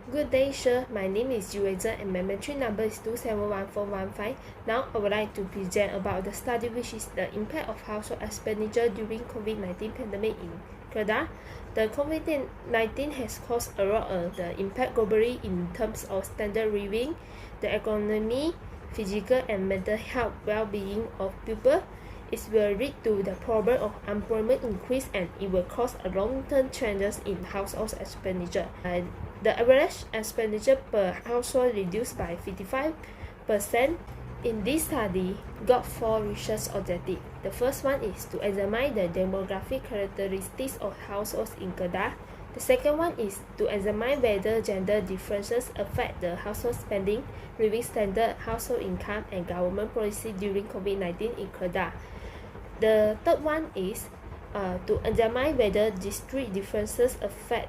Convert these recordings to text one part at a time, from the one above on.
Good day, sir. My name is Yuezen and my entry number is 271415. Now, I would like to present about the study which is the impact of household expenditure during COVID-19 pandemic in Kedah. The COVID-19 has caused a lot of the impact globally in terms of standard living, the economy, physical and mental health well-being of people. It will lead to the problem of employment increase and it will cause a long-term changes in household expenditure. The average expenditure per household reduced by 55%. In this study, got 4 research objectives. The first one is to examine the demographic characteristics of households in Kedah. The second one is to examine whether gender differences affect the household spending, living standard, household income, and government policy during COVID-19 in Kedah. The third one is to examine whether district differences affect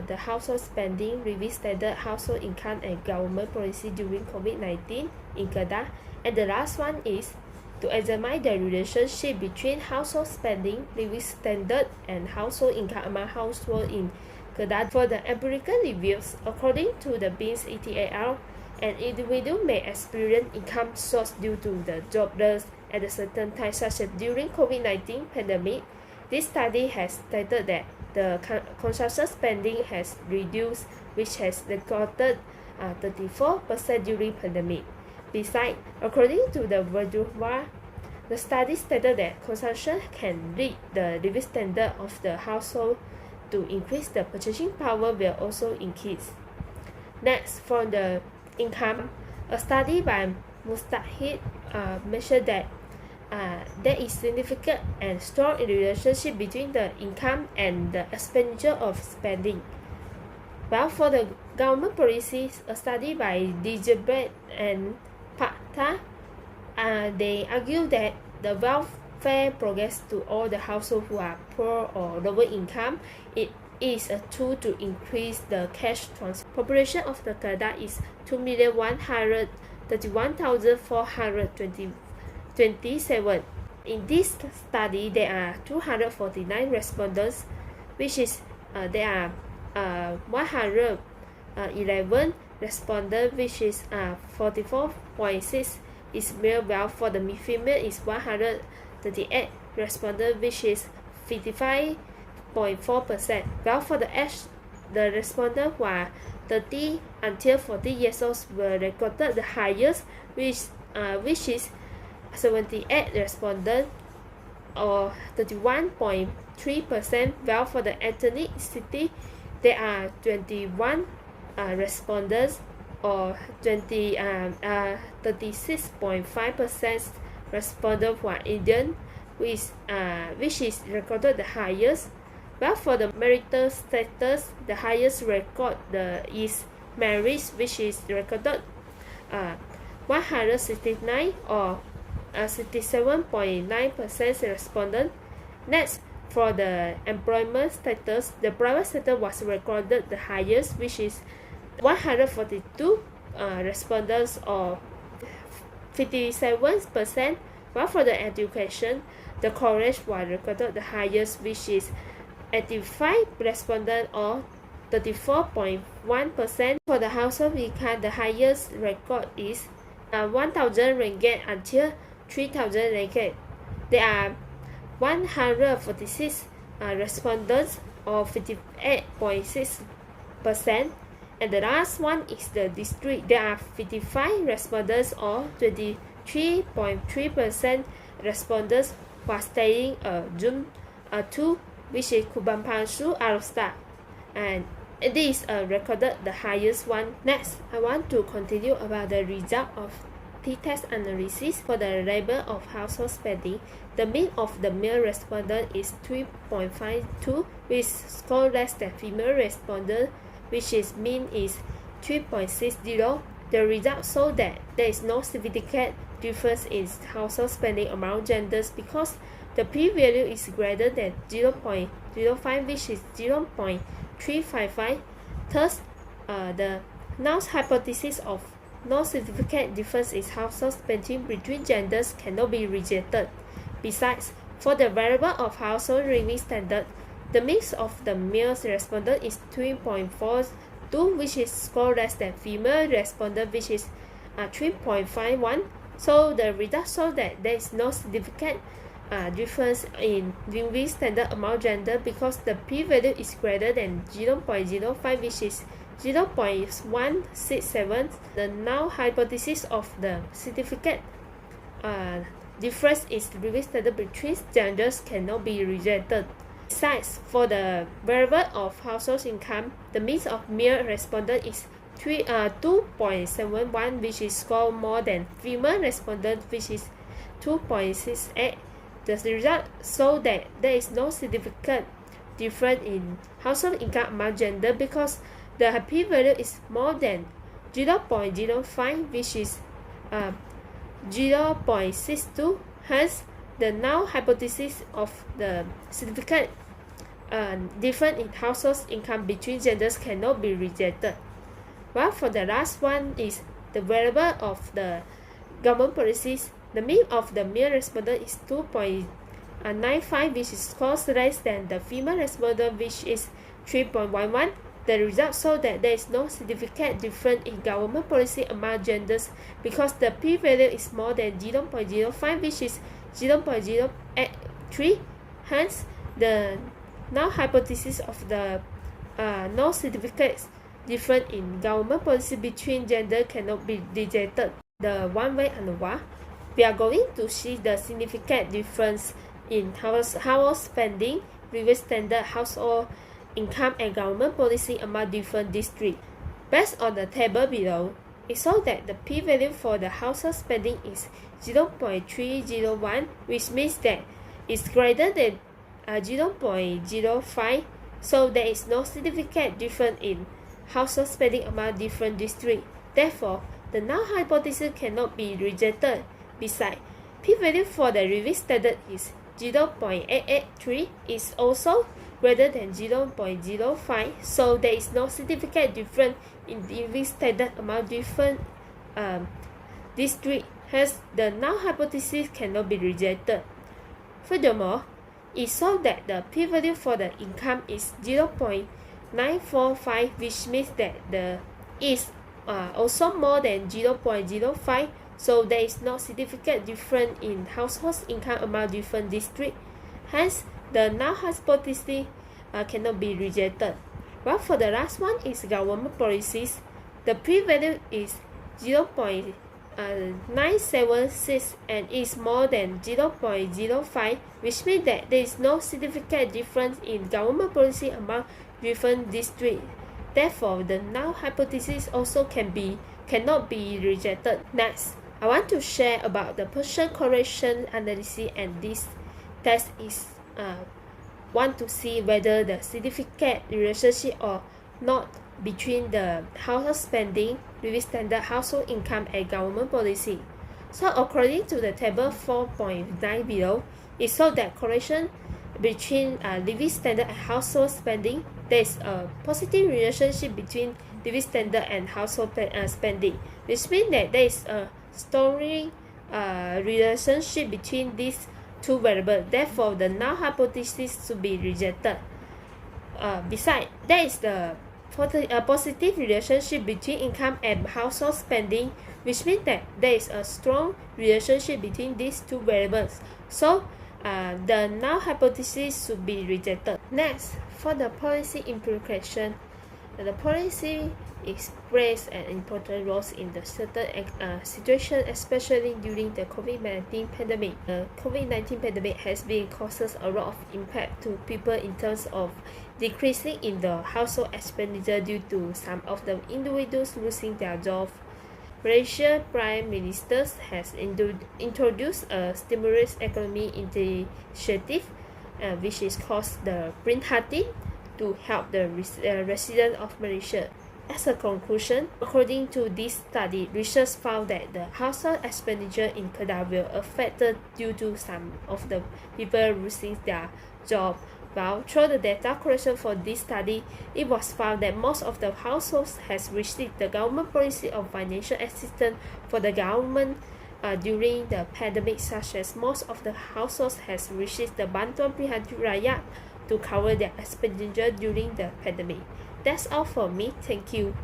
the household spending, living standard, household income, and government policy during COVID-19 in Kedah. And the last one is to examine the relationship between household spending, living standard, and household income among households in Kedah. For the empirical reviews, according to the BINS ETAL, an individual may experience income shocks due to the jobless at a certain time, such as during COVID-19 pandemic. This study has stated that the consumption spending has reduced, which has recorded 34% during pandemic. Besides, according to the Verdura, the study stated that consumption can lead the living standard of the household to increase. The purchasing power will also increase. Next, from the income, a study by Mustahid mentioned that there is significant and strong relationship between the income and the expenditure of spending. Well, for the government policies, a study by Dijabet and Pakta, they argue that the welfare progress to all the households who are poor or lower income. It is a tool to increase the cash transfer. Population of the Kedah is 2,131,427. In this study, there are 249 respondents, which is there are 111 respondents, which is 44.6 is male. Well, for the female is 138 respondents, which is 55.4%. Well, for the age, the respondents who are 30 until 40 years old were recorded the highest, which is 78 respondents or 31.3%. Well, for the ethnicity, there are 21 respondents or 36.5% respondents who are Indian, which is recorded the highest. Well, for the marital status, the highest record is marriage, which is recorded 169 or 67.9% respondent. Next, for the employment status, the private sector was recorded the highest, which is 142 respondents or 57%. While for the education, the college was recorded the highest, which is 85 respondents or 34.1%. For the household income, the highest record is 1,000 ringgit until 3,000 ringgit. There are 146 respondents or 58.6%. And the last one is the district. There are 55 respondents or 23.3% respondents who are staying June 2, which is Kubampasu Arostak, and this recorded the highest one. Next, I want to continue about the result of t-test analysis for the level of household spending. The mean of the male respondent is 3.52, which score less than female respondent, which is mean is 3.60. The results show that there is no significant difference in household spending among genders because the p-value is greater than 0.05, which is 0.355. Thus, the null hypothesis of no significant difference in household spending between genders cannot be rejected. Besides, for the variable of household living standard, the mix of the male respondent is 3.4 2, which is score less than female respondent, which is 3.51. So the results show that there is no significant difference in living standard among gender because the p-value is greater than 0.05, which is 0.167. The null hypothesis of the significant difference in living standard between genders cannot be rejected. Besides, for the variable of household income, the mean of male respondent is 2.71, which is score more than female respondent, which is 2.68. The result show that there is no significant difference in household income among gender because the p-value is more than 0.05, which is 0.62. Hence, the null hypothesis of the significant difference in household income between genders cannot be rejected. But for the last one is the variable of the government policies. The mean of the male respondent is 2.95, which is scores less than the female respondent, which is 3.11. The results show that there is no significant difference in government policy among genders because the p-value is more than 0.05, which is 0.083. Hence, the null hypothesis of the no significant difference in government policy between gender cannot be rejected. The one way and one, we are going to see the significant difference in household spending, living standard, household income, and government policy among different districts. Based on the table below, it shows that the p-value for the household spending is 0.301, which means that it's greater than 0.05, so there is no significant difference in household spending among different districts. Therefore, the null hypothesis cannot be rejected. Besides, p-value for the living standard is 0.883 is also greater than 0.05, so there is no significant difference in living standard among different districts. Hence, the null hypothesis cannot be rejected. Furthermore, it shows that the p-value for the income is 0.945, which means that the is also more than 0.05, so there is no significant difference in household income among different districts. Hence, the null hypothesis cannot be rejected. But for the last one is government policies. The p-value is 0.976 and is more than 0.05, which means that there is no significant difference in government policy among different districts. Therefore, the null hypothesis also cannot be rejected. Next, I want to share about the Pearson correlation analysis, and this test is want to see whether the significant relationship or not between the household spending, living standard, household income, and government policy. So according to the table 4.9 below, it shows that correlation between living standard and household spending. There is a positive relationship between living standard and household spending, which means that there is a strong relationship between these two variables. Therefore, the null hypothesis should be rejected. Besides, there is the positive relationship between income and household spending, which means that there is a strong relationship between these two variables. So, the null hypothesis should be rejected. Next, for the policy implication, the policy plays an important role in the certain situation, especially during the COVID-19 pandemic. The COVID-19 pandemic has been causes a lot of impact to people in terms of decreasing in the household expenditure due to some of the individuals losing their jobs. Malaysia Prime Minister has introduced a stimulus economy initiative, which is called the Prihatin, to help the residents of Malaysia. As a conclusion, according to this study, research found that the household expenditure in Kedah will affected due to some of the people losing their job. While through the data collection for this study, it was found that most of the households has received the government policy of financial assistance for the government during the pandemic, such as most of the households has received the Bantuan Pilihan Rakyat to cover their expenditure during the pandemic. That's all for me. Thank you.